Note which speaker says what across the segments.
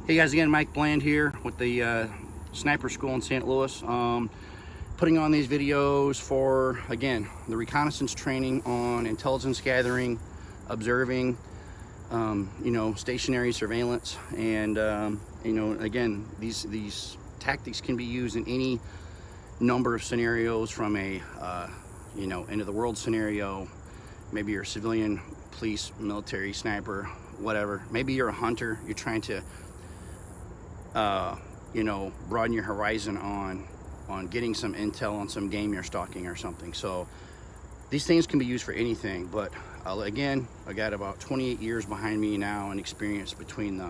Speaker 1: Hey guys, again, Mike Bland here with the Sniper School in St. Louis. Putting on these videos for, again, the reconnaissance training on intelligence gathering, observing, stationary surveillance. And, again, these tactics can be used in any number of scenarios, from a, end of the world scenario. Maybe you're a civilian, police, military, sniper, whatever. Maybe you're a hunter, you're trying to broaden your horizon on getting some intel on some game you're stalking or something. So these things can be used for anything, but again, I got about 28 years behind me now and experience between the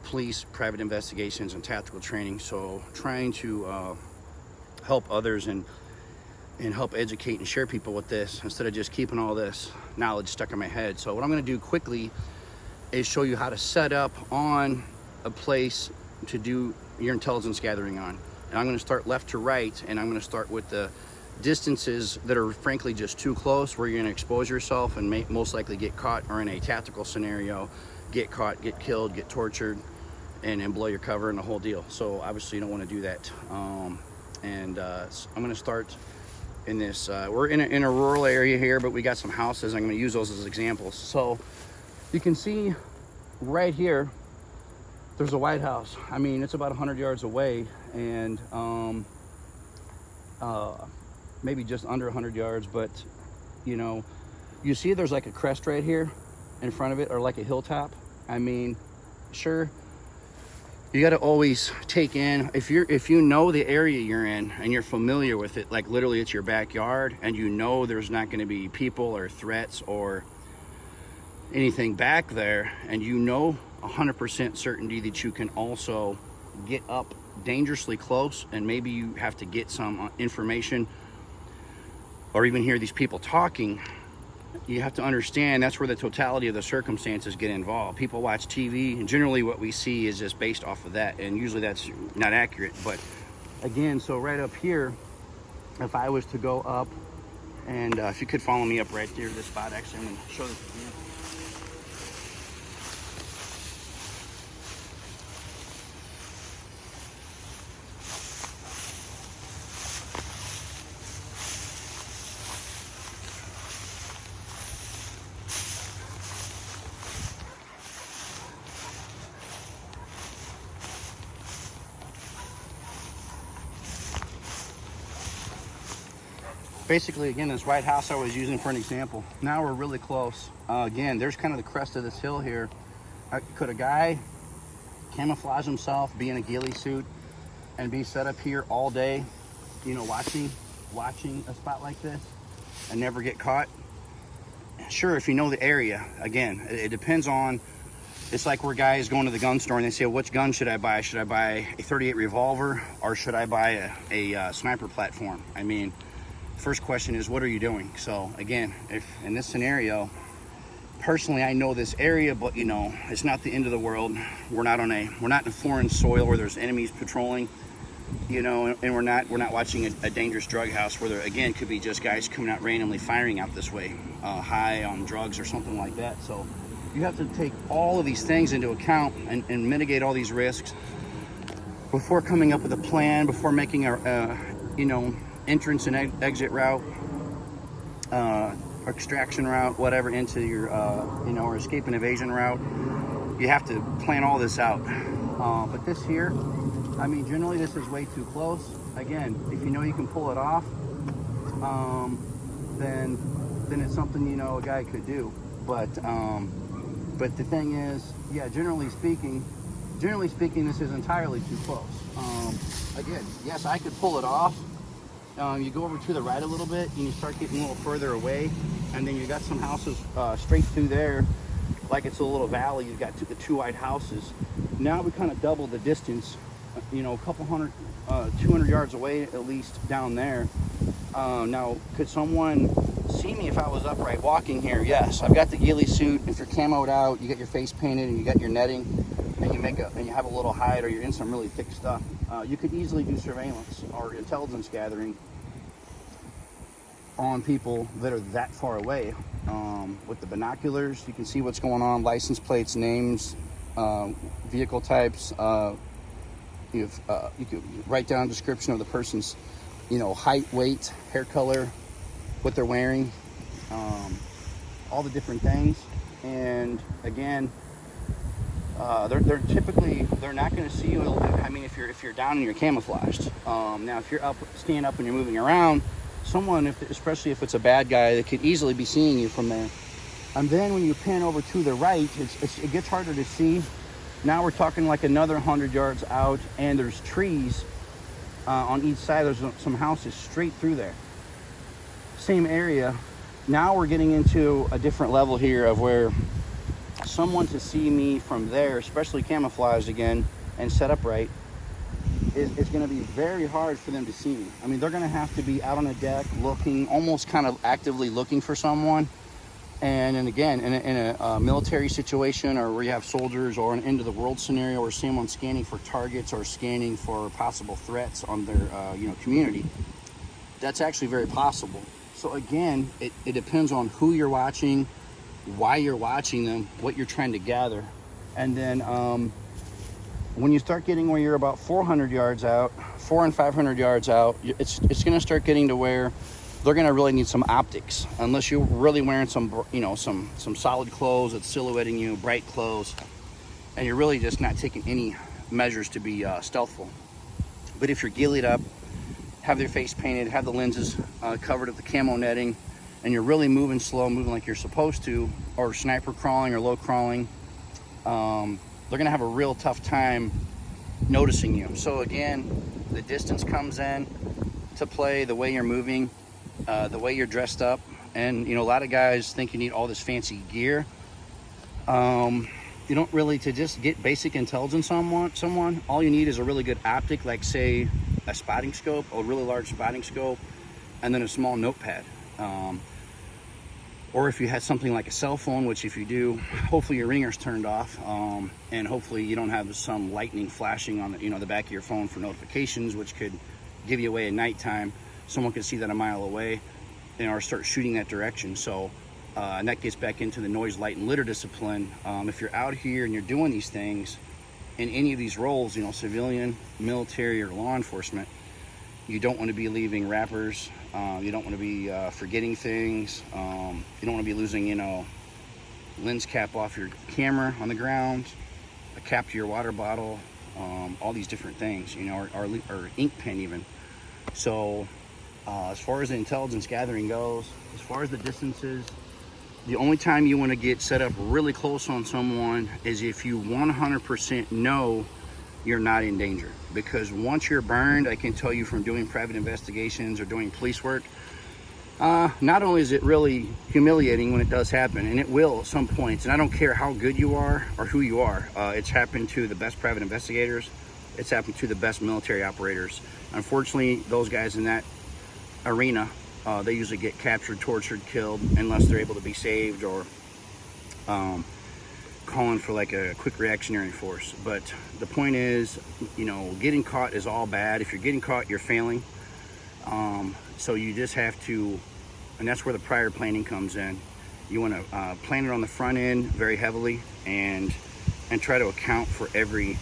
Speaker 1: police, private investigations, and tactical training. So trying to help others and help educate and share people with this instead of just keeping all this knowledge stuck in my head. So what I'm going to do quickly is show you how to set up on a place to do your intelligence gathering on. And I'm going to start left to right, and I'm going to start with the distances that are frankly just too close, where you're going to expose yourself and most likely get caught, or in a tactical scenario, get caught, get killed, get tortured, and blow your cover and the whole deal. So obviously you don't want to do that. I'm going to start in this, we're in a rural area here, but we got some houses. I'm going to use those as examples. So you can see right here, there's a White House. I mean, it's about 100 yards away, and maybe just under 100 yards, but you see there's like a crest right here in front of it, or like a hilltop. I mean, sure, you got to always take in, if you know the area you're in and you're familiar with it, like literally it's your backyard, and there's not going to be people or threats or anything back there, and 100% certainty that you can also get up dangerously close, and maybe you have to get some information or even hear these people talking. You have to understand that's where the totality of the circumstances get involved. People watch TV, and generally what we see is just based off of that, and usually that's not accurate. But again, so right up here, if I was to go up, and if you could follow me up right there to this spot, actually I'm going to show this to you. Basically, again, this White House I was using for an example. Now we're really close. Again, there's kind of the crest of this hill here. Could a guy camouflage himself, be in a ghillie suit, and be set up here all day, watching a spot like this and never get caught? Sure, if you know the area. Again, it depends on, it's like where guys go into the gun store and they say, which gun should I buy? Should I buy a .38 revolver, or should I buy a sniper platform? I mean, first question is, what are you doing? So again, if in this scenario, personally, I know this area, but it's not the end of the world. We're not in foreign soil where there's enemies patrolling, and we're not watching a dangerous drug house where there, again, could be just guys coming out randomly firing out this way, high on drugs or something like that. So you have to take all of these things into account and mitigate all these risks before coming up with a plan, before making entrance and exit route, extraction route, whatever, into your or escape and evasion route. You have to plan all this out. But this here, I mean, generally this is way too close. Again, if you can pull it off, then it's something a guy could do. But the thing is, yeah, generally speaking, this is entirely too close. Again, yes, I could pull it off. You go over to the right a little bit, and you start getting a little further away, and then you got some houses straight through there, like it's a little valley. You've got the two white houses. Now we kind of double the distance, a couple 200 yards away at least down there. Now, could someone see me if I was upright walking here? Yes, I've got the ghillie suit. If you're camoed out, you got your face painted, and you got your netting, and you have a little hide, or you're in some really thick stuff. You could easily do surveillance or intelligence gathering on people that are that far away. With the binoculars, you can see what's going on, license plates, names, vehicle types. You could write down a description of the person's, height, weight, hair color, what they're wearing, all the different things. And again, they're typically, they're not going to see you. I mean, if you're down and you're camouflaged. Now, if you're stand up and you're moving around, someone, especially if it's a bad guy, that could easily be seeing you from there. And then when you pan over to the right, it gets harder to see. Now we're talking like another 100 yards out, and there's trees on each side. There's some houses straight through there. Same area. Now we're getting into a different level here of where someone to see me from there, especially camouflaged again and set up right, is going to be very hard for them to see me. I mean, they're going to have to be out on the deck looking, almost kind of actively looking for someone. And again, in a military situation, or where you have soldiers, or an end of the world scenario, or someone scanning for targets or scanning for possible threats on their community, that's actually very possible. So again, it depends on who you're watching, why you're watching them, what you're trying to gather. And then when you start getting where you're about 400 yards out, 400 and 500 yards out, it's going to start getting to where they're going to really need some optics, unless you're really wearing some solid clothes that's silhouetting you, bright clothes, and you're really just not taking any measures to be stealthful. But if you're ghillied up, have their face painted, have the lenses covered with the camo netting, and you're really moving slow, moving like you're supposed to, or sniper crawling or low crawling, they're going to have a real tough time noticing you. So again, the distance comes in to play, the way you're moving, the way you're dressed up. And a lot of guys think you need all this fancy gear. You don't really. To just get basic intelligence on someone, all you need is a really good optic, like say a spotting scope, a really large spotting scope, and then a small notepad. Or if you had something like a cell phone, which if you do, hopefully your ringer's turned off, and hopefully you don't have some lightning flashing on the back of your phone for notifications, which could give you away at nighttime. Someone could see that a mile away or start shooting that direction. So and that gets back into the noise, light, and litter discipline. If you're out here and you're doing these things in any of these roles, civilian, military, or law enforcement, you don't want to be leaving wrappers. You don't want to be forgetting things. You don't want to be losing, lens cap off your camera on the ground, a cap to your water bottle, all these different things, or ink pen even. So as far as the intelligence gathering goes, as far as the distances, the only time you want to get set up really close on someone is if you 100% know you're not in danger. Because once you're burned, I can tell you from doing private investigations or doing police work, not only is it really humiliating when it does happen, and it will at some points, and I don't care how good you are or who you are, it's happened to the best private investigators, it's happened to the best military operators. Unfortunately, those guys in that arena, they usually get captured, tortured, killed, unless they're able to be saved or calling for like a quick reactionary force. But the point is, getting caught is all bad. If you're getting caught, you're failing. So you just have to, and that's where the prior planning comes in. You want to plan it on the front end very heavily, and try to account for every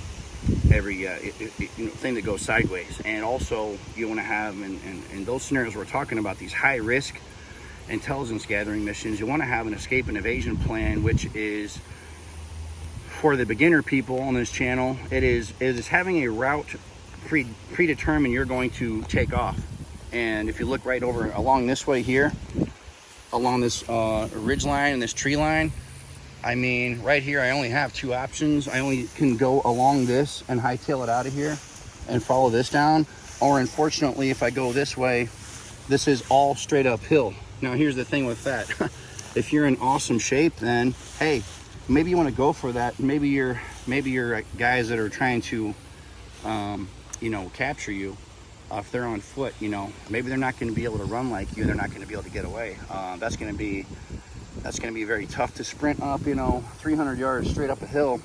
Speaker 1: thing that goes sideways. And also you want to have, in those scenarios we're talking about, these high risk intelligence gathering missions, you want to have an escape and evasion plan, which is, for the beginner people on this channel, it is having a route predetermined you're going to take off. And if you look right over along this way here, along this ridge line and this tree line, I mean, right here I only have two options. I only can go along this and hightail it out of here and follow this down, or unfortunately, if I go this way, this is all straight uphill. Now here's the thing with that. If you're in awesome shape, then hey, maybe you want to go for that. Maybe you're guys that are trying to capture you, if they're on foot, maybe they're not going to be able to run like you, they're not going to be able to get away. That's going to be very tough to sprint up 300 yards straight up a hill.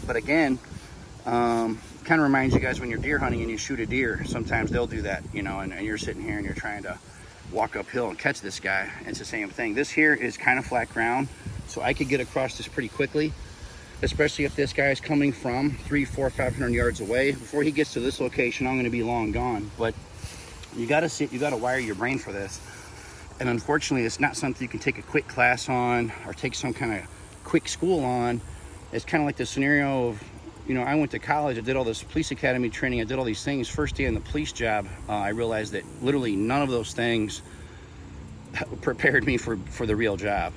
Speaker 1: But again, kind of reminds you guys when you're deer hunting and you shoot a deer, sometimes they'll do that, and you're sitting here and you're trying to walk uphill and catch this guy. It's the same thing. This here is kind of flat ground, so I could get across this pretty quickly. especially if this guy's coming from 300, 400, 500 yards away. Before he gets to this location, I'm going to be long gone. But you got to wire your brain for this. And unfortunately, it's not something you can take a quick class on or take some kind of quick school on. It's kind of like the scenario of, you know, I went to college, I did all this police academy training, I did all these things. First day in the police job, I realized that literally none of those things prepared me for the real job.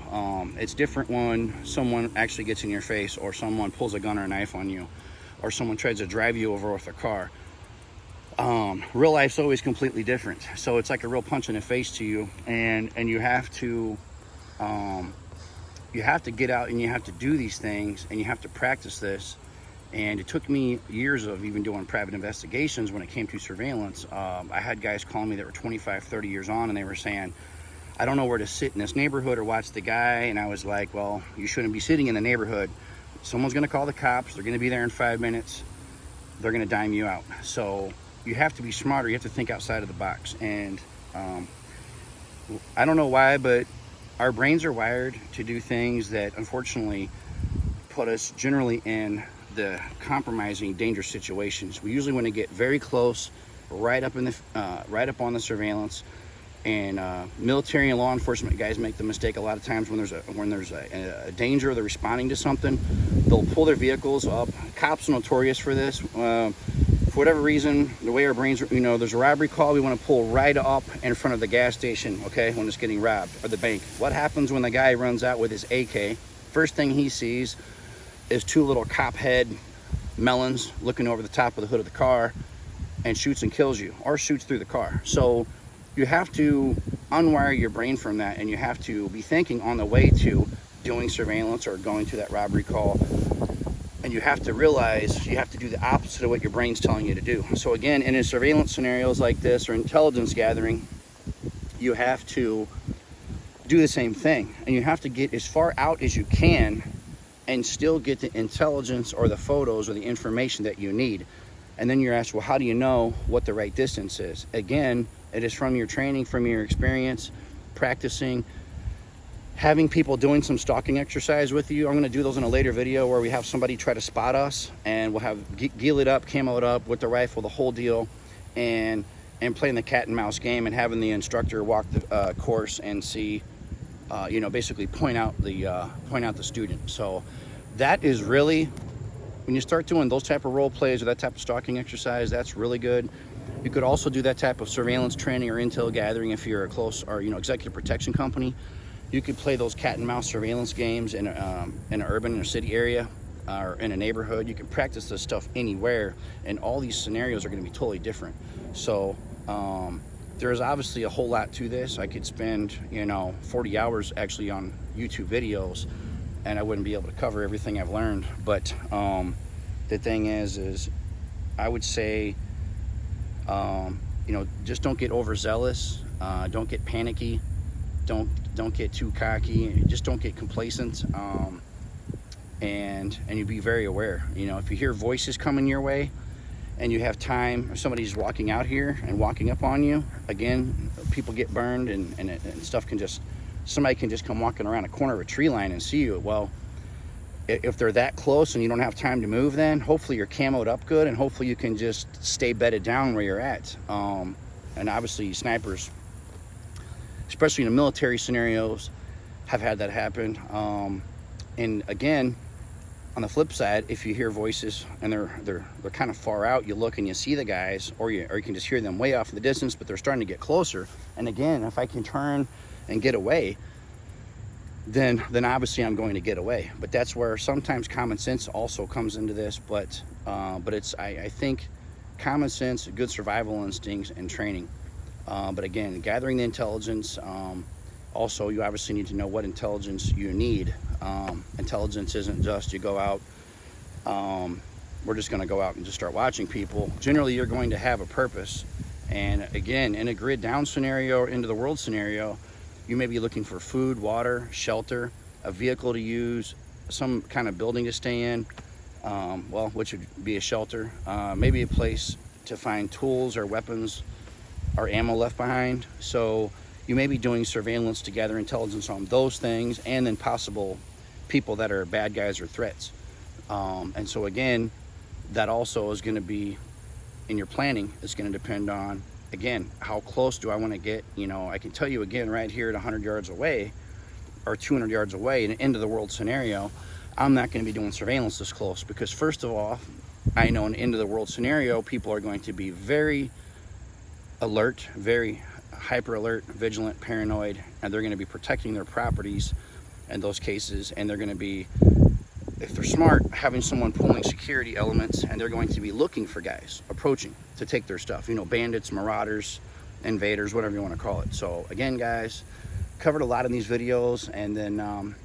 Speaker 1: It's different when someone actually gets in your face, or someone pulls a gun or a knife on you, or someone tries to drive you over with a car. Real life's always completely different. So it's like a real punch in the face to you, and you have to get out and you have to do these things, and you have to practice this. And it took me years of even doing private investigations when it came to surveillance. I had guys calling me that were 25, 30 years on, and they were saying, I don't know where to sit in this neighborhood or watch the guy. And I was like, well, you shouldn't be sitting in the neighborhood. Someone's gonna call the cops. They're gonna be there in 5 minutes. They're gonna dime you out. So you have to be smarter. You have to think outside of the box. And I don't know why, but our brains are wired to do things that unfortunately put us generally in the compromising, dangerous situations. We usually want to get very close, right up on the surveillance. And military and law enforcement guys make the mistake a lot of times when there's a danger, they're responding to something, they'll pull their vehicles up. Cops are notorious for this. For whatever reason, the way our brains, you know, there's a robbery call, we want to pull right up in front of the gas station, okay, when it's getting robbed, or the bank. What happens when the guy runs out with his AK? First thing he sees is two little cop head melons looking over the top of the hood of the car, and shoots and kills you, or shoots through the car. So you have to unwire your brain from that, and you have to be thinking on the way to doing surveillance or going to that robbery call. And you have to realize you have to do the opposite of what your brain's telling you to do. So again, in surveillance scenarios like this, or intelligence gathering, you have to do the same thing. And you have to get as far out as you can and still get the intelligence or the photos or the information that you need. And then you're asked, well, how do you know what the right distance is? Again, it is from your training, from your experience, practicing, having people doing some stalking exercise with you. I'm gonna do those in a later video where we have somebody try to spot us, and we'll have geeled up, camoed up with the rifle, the whole deal, and playing the cat and mouse game, and having the instructor walk the course and see, you know, basically point out the student. So that is really, when you start doing those type of role plays or that type of stalking exercise, that's really good. You could also do that type of surveillance training or intel gathering if you're a close, or, you know, executive protection company. You could play those cat and mouse surveillance games in an urban or city area, or in a neighborhood. You can practice this stuff anywhere, and all these scenarios are going to be totally different. So there's obviously a whole lot to this. I could spend, you know, 40 hours actually on YouTube videos, and I wouldn't be able to cover everything I've learned. But the thing is I would say, you know, just don't get overzealous, don't get panicky, don't get too cocky, just don't get complacent, and you be very aware. You know, if you hear voices coming your way and you have time, or somebody's walking out here and walking up on you, again, people get burned, and stuff can just, somebody can just come walking around a corner of a tree line and see you. Well, if they're that close and you don't have time to move, then hopefully you're camoed up good, and hopefully you can just stay bedded down where you're at. And obviously snipers, especially in the military scenarios, have had that happen. And again, on the flip side, if you hear voices and they're kind of far out, you look and you see the guys, or you can just hear them way off in the distance, but they're starting to get closer. And again, if I can turn and get away, then obviously I'm going to get away. But that's where sometimes common sense also comes into this. But it's, I think, common sense, good survival instincts, and training. But again, gathering the intelligence. Also, you obviously need to know what intelligence you need. Intelligence isn't just you go out, we're just going to go out and just start watching people. Generally, you're going to have a purpose. And again, in a grid down scenario or into the world scenario, you may be looking for food, water, shelter, a vehicle to use, some kind of building to stay in, well, which would be a shelter, maybe a place to find tools or weapons or ammo left behind. So you may be doing surveillance to gather intelligence on those things, and then possible people that are bad guys or threats. And so again, that also is going to be in your planning. It's going to depend on, again, how close do I want to get. You know, I can tell you again right here at 100 yards away or 200 yards away in an end of the world scenario, I'm not going to be doing surveillance this close, because first of all, I know in an end of the world scenario, people are going to be very alert, very hyper alert, vigilant, paranoid, and they're going to be protecting their properties in those cases. And they're going to be, if they're smart, having someone pulling security elements, and they're going to be looking for guys approaching to take their stuff, you know, bandits, marauders, invaders, whatever you want to call it. So again, guys, covered a lot in these videos, and then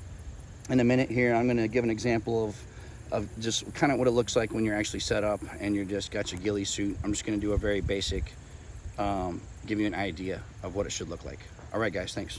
Speaker 1: in a minute here I'm going to give an example of just kind of what it looks like when you're actually set up and you're just got your ghillie suit. I'm just going to do a very basic, give you an idea of what it should look like. All right, guys, thanks.